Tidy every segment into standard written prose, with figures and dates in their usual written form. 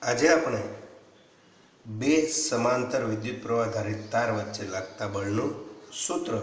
આજે આપણે બે સમાંતર વિદ્યુત પ્રવાહ ધારિત તાર વચ્ચે લાગતા બળનું સૂત્ર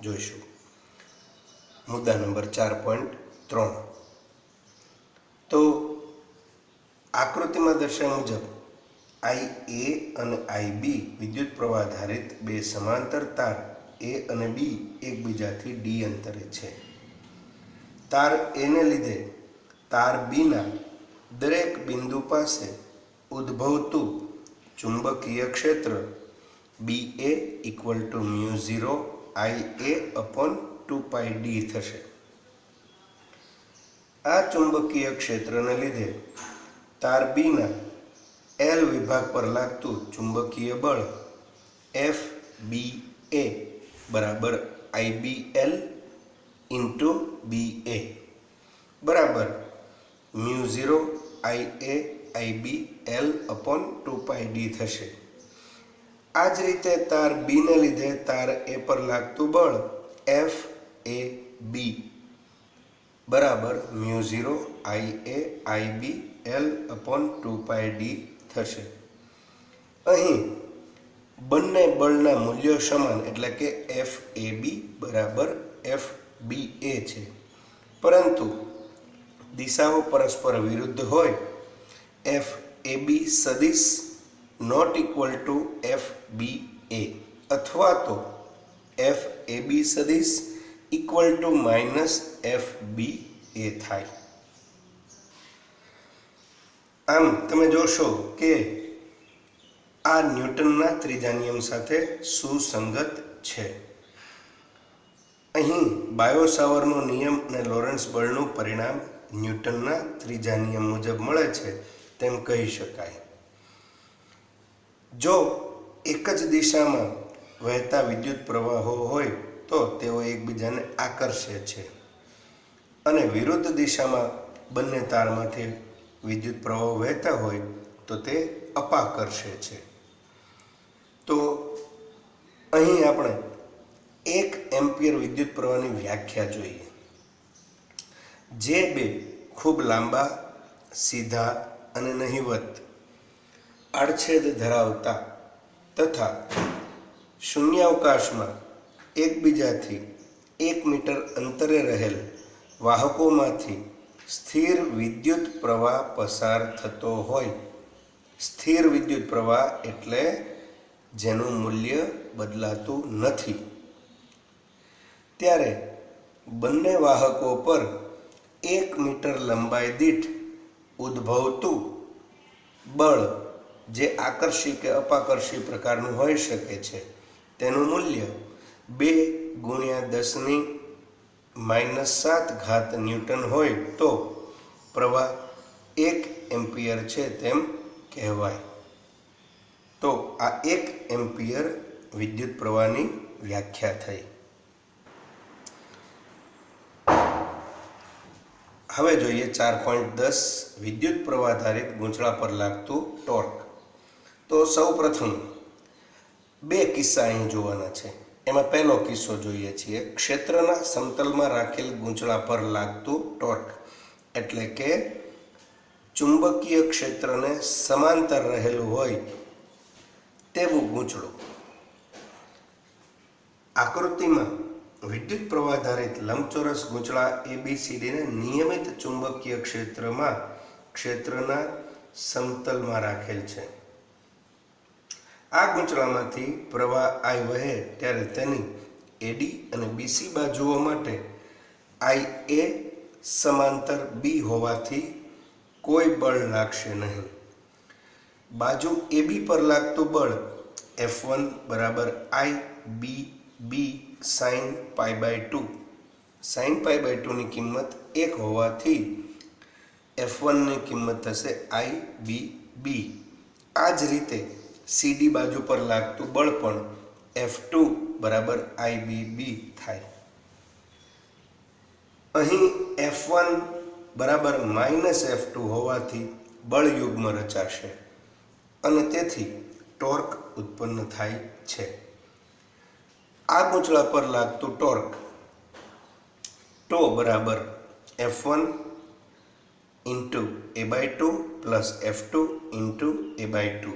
જોઈશું. મુદ્દા નંબર 4.3. તો આકૃતિમાં દર્શાવ્યા મુજબ IA અને IB વિદ્યુત પ્રવાહ ધારિત બે સમાંતર તાર A અને B એકબીજાથી D અંતરે છે. તાર A ને લીધે તાર B ના દરેક બિંદુ પાસે ઉદ્ભવતું ચુંબકીય ક્ષેત્ર BA = μ0 IA/2πd થશે. આ ચુંબકીય ક્ષેત્રને લીધે તાર B ના L વિભાગ પર લાગતું ચુંબકીય બળ FBA બરાબર IBL × BA બરાબર μ0 IA/IBL/2πd થશે. આ જ રીતે તાર B ને લીધે તાર A પર લાગતું બળ FAB બરાબર μ0 IA/IBL/2πd થશે. અહીં બંને બળના મૂલ્યો સમાન એટલે કે FAB બરાબર FBA છે, પરંતુ દિશાઓ પરસ્પર વિરુદ્ધ હોય FAB સદિશ નોટ ઇક્વલ ટુ FBA અથવા તો FAB સદિશ ઇક્વલ ટુ -FBA થાય. આમ તમે જોશો કે આ ન્યૂટનના ત્રીજા નિયમ સાથે સુસંગત છે. અહીં બાયો-સાવરનો નિયમ અને લોરેન્ટ્ઝ બળનું પરિણામ ન્યૂટનના ત્રીજા નિયમ મુજબ મળે છે તેમ કહી શકાય. જો એક જ દિશામાં વહેતા વિદ્યુત પ્રવાહો હોય તો તેઓ એકબીજાને આકર્ષે છે, અને વિરુદ્ધ દિશામાં બંને તારમાંથી વિદ્યુત પ્રવાહો વહેતા હોય તો તે અપાકર્ષે છે. તો અહીં આપણે 1 એમ્પિયર વિદ્યુત પ્રવાહની વ્યાખ્યા જોઈએ. જે બે ખૂબ લાંબા, સીધા અને નહિવત આડછેદ ધરાવતા તથા શૂન્યાવકાશમાં એકબીજાથી 1 મીટર અંતરે રહેલ વાહકોમાંથી સ્થિર વિદ્યુત પ્રવાહ પસાર થતો હોય. સ્થિર વિદ્યુત પ્રવાહ એટલે જેનું મૂલ્ય બદલાતું નથી. ત્યારે બંને વાહકો પર 1 મીટર લંબાઈ દીઠ ઉદ્ભવતું બળ, જે આકર્ષી કે અપાકર્ષી પ્રકારનું હોઈ શકે છે, તેનું મૂલ્ય 2 × 10⁻⁷ ન્યૂટન હોય તો પ્રવાહ 1 એમ્પિયર છે તેમ કહેવાય. તો આ 1 એમ્પિયર વિદ્યુત પ્રવાહની વ્યાખ્યા થઈ. હવે જોઈએ 4.10 વિદ્યુત પ્રવાહ ધારિત ગૂંચળા પર લાગતું ટોર્ક. તો સૌ પ્રથમ બે કિસ્સા અહીં જોવાના છે. એમાં પહેલો કિસ્સો જોઈએ છીએ. ક્ષેત્રના સમતલમાં રાખેલ ગૂંચળા પર લાગતું ટોર્ક એટલે કે ચુંબકીય ક્ષેત્રને સમાંતર રહેલું હોય તેવું ગૂંચળું. આકૃતિમાં વિદ્યુત પ્રવાહ ધારિત લંબચોરસ ગૂંચળા ABCD ને નિયમિત ચુંબકીય ક્ષેત્રના સમતલમાં રાખેલ છે. આ ગૂંચળામાંથી પ્રવાહ I વહે ત્યારે તેની AD અને BC બાજુઓ માટે IA સમાંતર B હોવાથી કોઈ બળ લાગશે નહીં. બાજુ AB પર લાગતું બળ F1 બરાબર IBB sin π/2. sin π/2 ની કિંમત 1 હોવાથી F1 ની કિંમત થશે IBB. આ જ રીતે CD બાજુ પર લાગતું બળ પણ F2 બરાબર IBB થાય. અહીં F1 બરાબર -F2 હોવાથી બળ યુગ્મ રચાશે અને તેથી ટોર્ક ઉત્પન્ન થાય છે. આ ગૂંચળા પર લાગતું ટોર્ક ટો બરાબર F1 × a/2 plus F2 into a/2.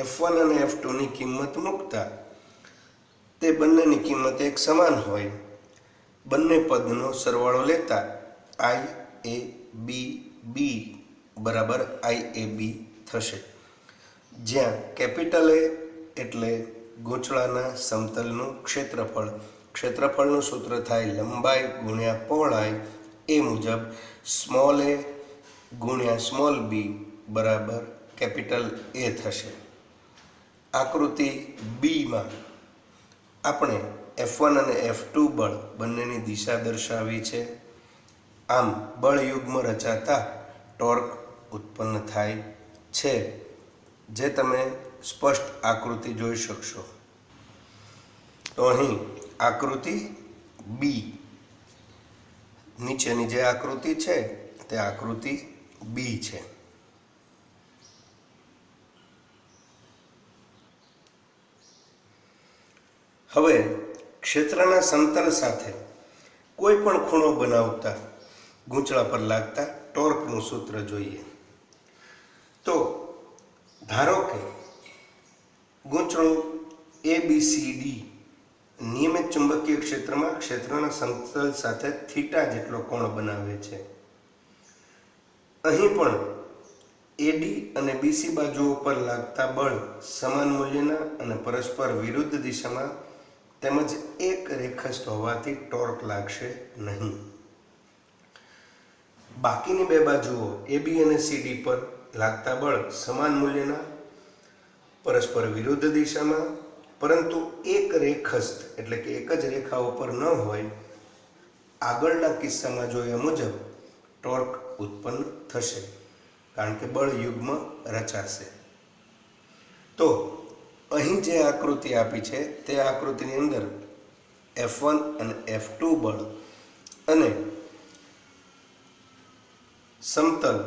F1 અને F2ની કિંમત મૂકતા તે બંનેની કિંમત એક સમાન હોય. બંને પદનો સરવાળો લેતા IAB બરાબર IAB થશે, જ્યાં કેપિટલ A એટલે ગૂંચળાના સમતલનું ક્ષેત્રફળ. ક્ષેત્રફળનું સૂત્ર થાય લંબાઈ ગુણ્યા પહોળાઈ. એ મુજબ સ્મોલ a ગુણ્યા સ્મોલ b બરાબર કેપિટલ A થશે. આકૃતિ બીમાં આપણે F1 અને F2 બળ બંનેની દિશા દર્શાવી છે. આમ બળયુગ્મ રચાતા ટોર્ક ઉત્પન્ન થાય છે, જે તમે સ્પષ્ટ આકૃતિ જોઈ શકશો. તો અહીં આકૃતિ બી, નીચેની જે આકૃતિ છે તે આકૃતિ બી છે. હવે ક્ષેત્રના સમતલ સાથે કોઈ પણ ખૂણો બનાવતા ગૂંચળા પર લાગતા ટોર્કનું સૂત્ર જોઈએ. તો ધારો કે ગૂંચળું ABCD નિયમિત ચુંબકીય ક્ષેત્રમાં ક્ષેત્રના સમતલ સાથે થીટા જેટલો કોણ બનાવે છે. અહીં પણ AD અને BC બાજુઓ પર લાગતા બળ સમાન મૂલ્યના અને પરસ્પર વિરુદ્ધ દિશામાં તેમજ એક રેખસ્થ હોવાથી ટોર્ક લાગશે નહીં. બાકીની બે બાજુઓ AB અને CD પર લાગતા બળ સમાન મૂલ્યના પરસ્પર વિરુદ્ધ દિશામાં પરંતુ એક રેખસ્થ એટલે કે એક જ રેખા ઉપર ન હોય. આગળના કિસ્સામાં જોયા મુજબ ટોર્ક ઉત્પન્ન થશે, કારણ કે બળ યુગ્મ રચાશે. તો અહીં જે આકૃતિ આપી છે તે આકૃતિની અંદર F1 અને F2 બળ અને સમતલ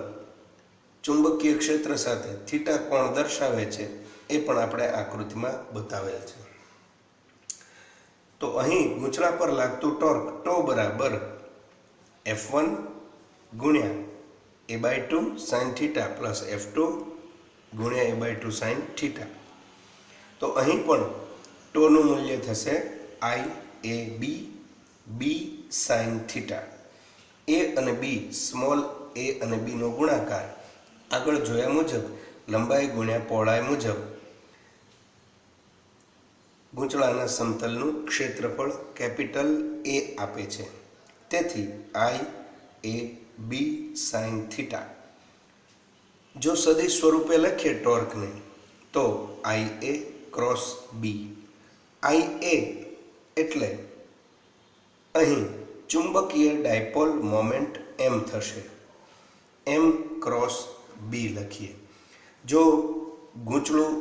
ચુંબકીય ક્ષેત્ર સાથે થીટા કોણ દર્શાવે છે એ પણ આપણે આકૃતિમાં બતાવેલ છે. તો અહીં ગૂંચળા પર લાગતું ટોર્ક ટો બરાબર F1 ગુણ્યા a/2 sin theta plus F2 ગુણ્યા a/2 sin થીટા. તો અહીં પણ ટોનું મૂલ્ય થશે IAB b sin theta. A અને B, સ્મોલ a અને b નો ગુણાકાર આગળ જોયા મુજબ લંબાઈ ગુણ્યા પહોળાઈ મુજબ ગૂંચળાના સમતલનું ક્ષેત્રફળ કેપિટલ A આપે છે. તેથી IAB sin થીટા. જો સદિશ સ્વરૂપે લખીએ ટોર્કને તો IA ક્રોસ B. IA એટલે અહીં ચુંબકીય ડાયપોલ મોમેન્ટ M થશે. M ક્રોસ B લખીએ. જો ગૂંચળું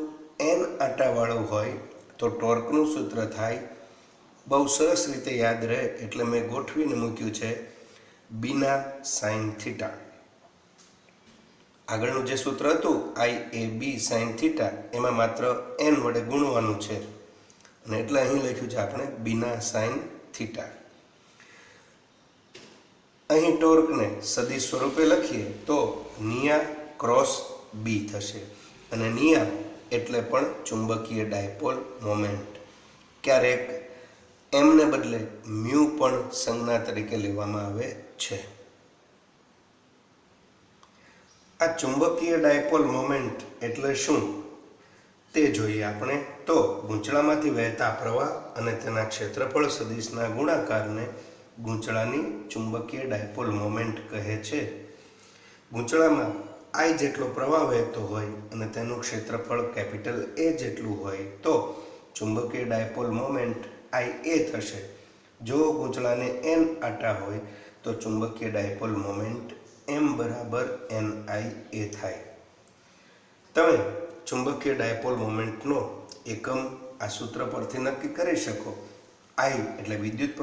N આંટાવાળું હોય તો ટોર્કનું સૂત્ર થાય, બહુ સરસ રીતે યાદ રહે એટલે મેં ગોઠવીને મૂક્યું છે, બીના સાઇન થીટા. આગળનું જે સૂત્ર હતું IAB સાઇન થીટા એમાં માત્ર N વડે ગુણવાનું છે અને એટલે અહીં લખ્યું છે આપણે બીના સાઇન થીટા. અહીં ટોર્કને સદિશ સ્વરૂપે લખીએ તો નિયા ક્રોસ B થશે અને નિયા એટલે પણ ચુંબકીય ડાયપોલ મોમેન્ટ. ક્યારેક એમને બદલે મ્યુ પણ સંજ્ઞા તરીકે લેવામાં આવે છે. આ ચુંબકીય ડાયપોલ મોમેન્ટ એટલે શું તે જોઈએ આપણે. તો ગૂંચળામાંથી વહેતા પ્રવાહ અને તેના ક્ષેત્રફળ સદિશના ગુણાકારને ગૂંચળાની ચુંબકીય ડાયપોલ મોમેન્ટ કહે છે. ગૂંચળામાં I જેટલો પ્રવાહ વહેતો હોય અને તેનું ક્ષેત્રફળ કેપિટલ A જેટલું હોય તો ચુંબકીય ડાયપોલ મોમેન્ટ IA થશે. જો ગૂંચળાને N આંટા હોય તો ચુંબકીય ડાયપોલ મોમેન્ટ M બરાબર NIA થાય. તમે ચુંબકીય ડાયપોલ મોમેન્ટનો એકમ આ સૂત્ર પરથી નક્કી કરી શકો. I એટલે વિદ્યુત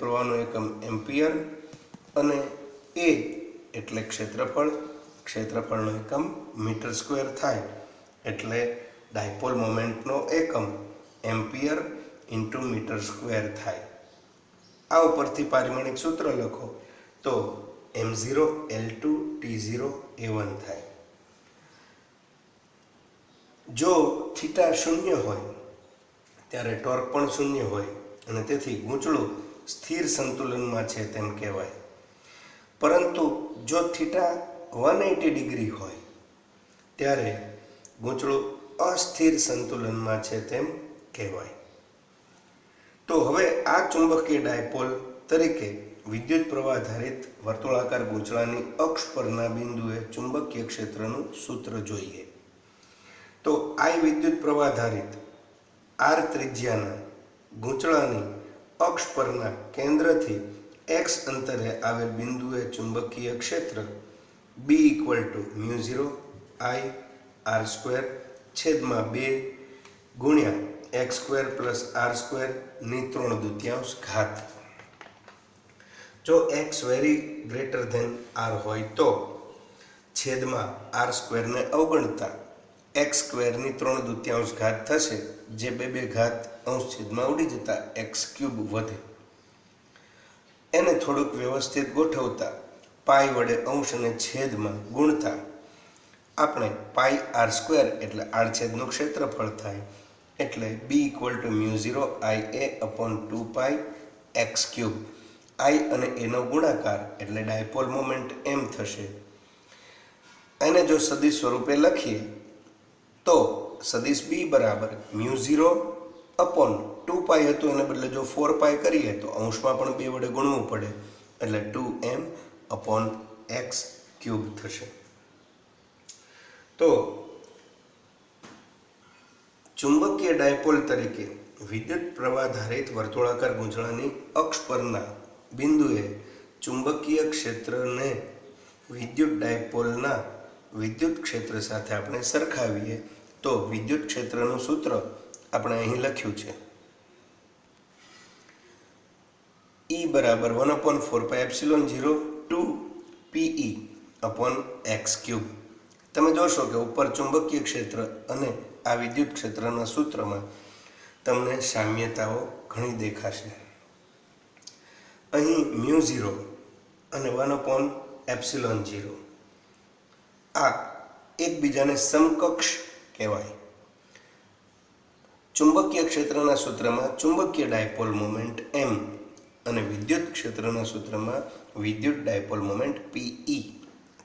પ્રવાહનો એકમ એમ્પિયર અને A એટલે ક્ષેત્રફળનો એકમ મીટર સ્ક્વેર થાય. એટલે ડાયપોલ મોમેન્ટનો એકમ એમ્પિયર ઇન્ટુ મીટર સ્ક્વેર થાય. આ ઉપરથી પારિમાણિક સૂત્ર લખો તો m0 l2 t0 a1 થાય। જો થીટા શૂન્ય હોય ત્યારે ટોર્ક પણ શૂન્ય હોય અને તેથી ગૂંચળું સ્થિર સંતુલનમાં છે તેમ કહેવાય। પરંતુ જો થીટા 180 ડિગ્રી હોય ત્યારે ગૂંચળું અસ્થિર સંતુલનમાં છે તેમ કહેવાય। તો હવે આ ચુંબકીય ડાયપોલ તરીકે વિદ્યુત પ્રવાહ આધારિત વર્તુળાકાર ગૂંચળાની અક્ષ પરના બિંદુએ ચુંબકીય ક્ષેત્રનું સૂત્ર જોઈએ। તો I વિદ્યુત પ્રવાહ આધારિત r ત્રિજ્યાના ગૂંચળાની અક્ષ પરના કેન્દ્રથી x અંતરે આવેલ બિંદુએ ચુંબકીય ક્ષેત્ર B = μ0 I r² છેદમાં 2 ગુણ્યા x² + r² ની 3/2 જો x > r હોય તો છેદમાં r² ને અવગણતા x² ની 3/2 થશે, જે 2 ઘાત અંશ છેદમાં ઉડી જતા x³ વધે। એને થોડુંક વ્યવસ્થિત ગોઠવતા પાઈ વડે અંશ અને છેદમાં ગુણતા આપણે પાઈ r² એટલે આડછેદનું ક્ષેત્રફળ થાય, એટલે B = μ0 Ia/2π x³। I અને a નો ગુણાકાર એટલે ડાયપોલ મોમેન્ટ m થશે। એને જો સદિશ સ્વરૂપે લખીએ તો સદિશ B બરાબર μ0 / 2π હતું, એને બદલે જો 4π કરીએ તો અંશમાં પણ 2 વડે ગુણવું પડે એટલે 2m/x³ થશે। તો ચુંબકીય ડાયપોલ તરીકે વિદ્યુત પ્રવાહ આધારિત વર્તુળાકાર ગૂંચળાની અક્ષ પરના બિંદુએ ચુંબકીય ક્ષેત્રને વિદ્યુત ડાયપોલના વિદ્યુત ક્ષેત્ર સાથે આપણે સરખાવીએ તો વિદ્યુત ક્ષેત્રનું સૂત્ર આપણે અહીં લખ્યું છે, E = 1/4πε02 Pe/x³। તમે જોશો કે ઉપર ચુંબકીય ક્ષેત્ર અને આ વિદ્યુત ક્ષેત્રના સૂત્રમાં તમને સામ્યતાઓ ઘણી દેખાશે। અહીં μ0 અને 1/ε0 આ એકબીજાને સમકક્ષ કહેવાય। ચુંબકીય ક્ષેત્રના સૂત્રમાં ચુંબકીય ડાયપોલ મોમેન્ટ m અને વિદ્યુત ક્ષેત્રના સૂત્રમાં વિદ્યુત ડાયપોલ મોમેન્ટ Pe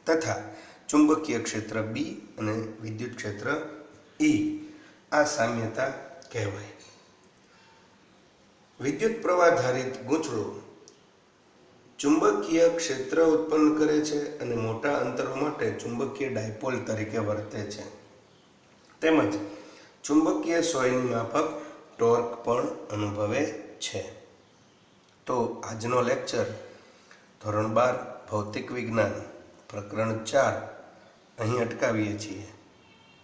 તથા ચુંબકીય ક્ષેત્ર B અને વિદ્યુત ક્ષેત્ર E આ સામ્યતા કહેવાય। વિદ્યુત પ્રવાહ આધારિત ગૂંચળું ચુંબકીય ક્ષેત્ર ઉત્પન્ન કરે છે અને મોટા અંતરો માટે ચુંબકીય ડાયપોલ તરીકે વર્તે છે, તેમજ ચુંબકીય સોયની માફક ટોર્ક પણ અનુભવે છે। તો આજનો લેક્ચર ધોરણ 12 ભૌતિક વિજ્ઞાન પ્રકરણ 4 અહીં અટકાવીએ છીએ।